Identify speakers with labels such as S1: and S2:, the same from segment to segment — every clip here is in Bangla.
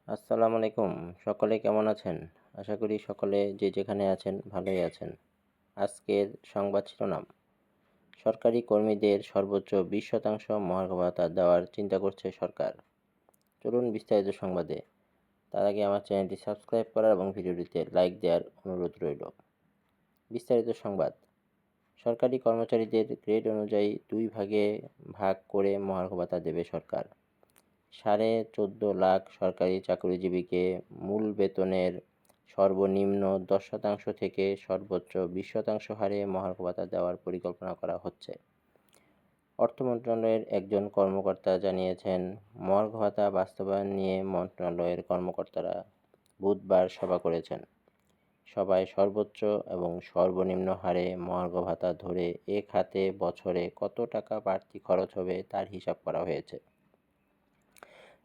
S1: আসসালামু আলাইকুম। সকলে কেমন আছেন? আশা করি সকলে যে যেখানে আছেন ভালোই আছেন। আজকের সংবাদ শিরোনাম: সরকারি কর্মীদের সর্বোচ্চ 20% মহার্ঘ ভাতা দেওয়ার চিন্তা করছে সরকার। চলুন বিস্তারিত সংবাদে। তার আগে আমার চ্যানেলটি সাবস্ক্রাইব করার এবং ভিডিওটিতে লাইক দেওয়ার অনুরোধ রইল। বিস্তারিত সংবাদ: সরকারি কর্মচারীদের গ্রেড অনুযায়ী 2 ভাগে ভাগ করে মহার্ঘ ভাতা দেবে সরকার। 14.5 লাখ সরকারি চাকরিজীবীকে মূল বেতনের সর্বনিম্ন 10% থেকে সর্বোচ্চ 20% হারে মহার্ঘ ভাতা দেওয়ার পরিকল্পনা করা হচ্ছে। অর্থ মন্ত্রণালয়ের একজন কর্মকর্তা জানিয়েছেন, মহার্ঘ ভাতা বাস্তবায়ন নিয়ে মন্ত্রণালয়ের কর্মকর্তারা বুধবার সভা করেছেন। সভায় সর্বোচ্চ এবং সর্বনিম্ন হারে মহার্ঘ ভাতা ধরে এ খাতে বছরে কত টাকা বাড়তি খরচ হবে তার হিসাব করা হয়েছে।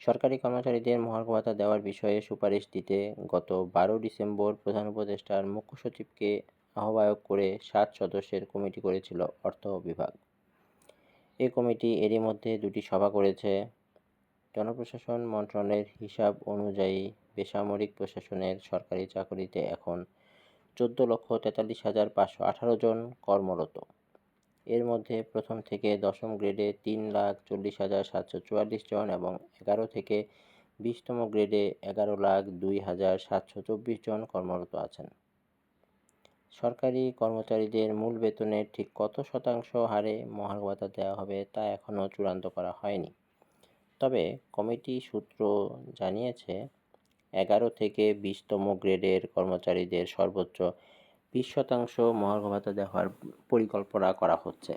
S1: সরকারি কর্মচারীদের মহার্ঘ ভাতা দেওয়ার বিষয়ে সুপারিশ দিতে গত 12 ডিসেম্বর প্রধান উপদেষ্টার মুখ্য সচিবকে আহ্বায়ক করে 7 সদস্যের কমিটি করেছিল অর্থ বিভাগ। এ কমিটি এরই মধ্যে 2টি সভা করেছে। জনপ্রশাসন মন্ত্রণালয়ের হিসাব অনুযায়ী বেসামরিক প্রশাসনের সরকারি চাকরিতে এখন 14,43,518 জন কর্মরত। এর মধ্যে প্রথম থেকে দশম গ্রেডে 3,40,744 জন এবং 11 থেকে 20তম গ্রেডে 11,02,724 জন কর্মরত আছেন। সরকারি কর্মচারীদের মূল বেতনের ঠিক কত শতাংশ হারে মহার্ঘ ভাতা দেওয়া হবে তা এখনও চূড়ান্ত করা হয়নি। তবে কমিটি সূত্র জানিয়েছে, 11 থেকে 20তম গ্রেডের কর্মচারীদের সর্বোচ্চ 20% মহার্ঘ ভাতা দেওয়ার পরিকল্পনা করা হচ্ছে।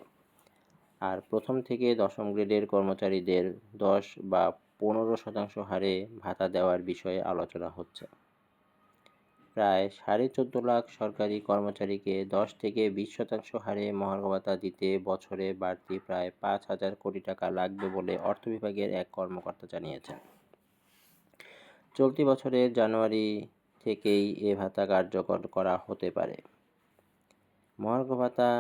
S1: আর প্রথম থেকে দশম গ্রেডের কর্মচারীদের 10 বা 15% হারে ভাতা দেওয়ার বিষয়ে আলোচনা হচ্ছে। প্রায় 14.5 লাখ সরকারি কর্মচারীকে 10 থেকে 20% হারে মহার্ঘ ভাতা দিতে বছরে বাড়তি প্রায় 5,000 কোটি টাকা লাগবে বলে অর্থ বিভাগের এক কর্মকর্তা জানিয়েছেন। চলতি বছরের জানুয়ারি থেকেই এ ভাতা কার্যকর করা হতে পারে। মহার্ঘ ভাতা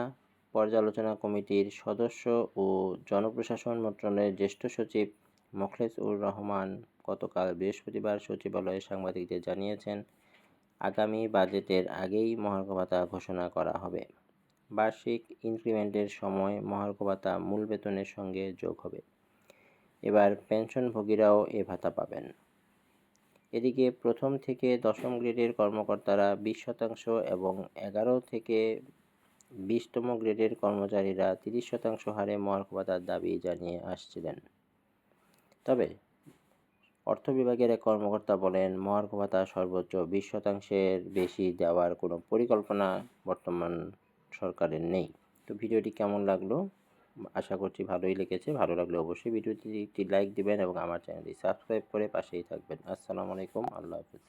S1: পর্যালোচনা কমিটির সদস্য ও জনপ্রশাসন মন্ত্রণালয়ের জ্যেষ্ঠ সচিব মোখলেছুর রহমান গতকাল বৃহস্পতিবার সচিবালয়ে সাংবাদিকদের জানিয়েছেন, আগামী বাজেটের আগেই মহার্ঘ ভাতা ঘোষণা করা হবে। বার্ষিক ইনক্রিমেন্টের সময় মহার্ঘ ভাতা মূল বেতনের সঙ্গে যোগ হবে। এবার পেনশনভোগীরাও এ ভাতা পাবেন। এদিকে প্রথম থেকে দশম গ্রেডের কর্মকর্তারা 20% এবং 11 থেকে 20তম গ্রেডের কর্মচারীরা 30% হারে মহার্ঘ ভাতার দাবি জানিয়ে আসছিলেন। তবে অর্থ বিভাগের এক কর্মকর্তা বলেন, মহার্ঘ ভাতা সর্বোচ্চ 20%-এর বেশি দেওয়ার কোনো পরিকল্পনা বর্তমান সরকারের নেই। তো ভিডিওটি কেমন লাগলো? আশা করছি ভালোই লেগেছে। ভালো লাগলে অবশ্যই ভিডিওটি একটি লাইক দিবেন এবং আমার চ্যানেলটি সাবস্ক্রাইব করে পাশেই থাকবেন। আসসালামু আলাইকুম। আল্লাহ হাফেজ।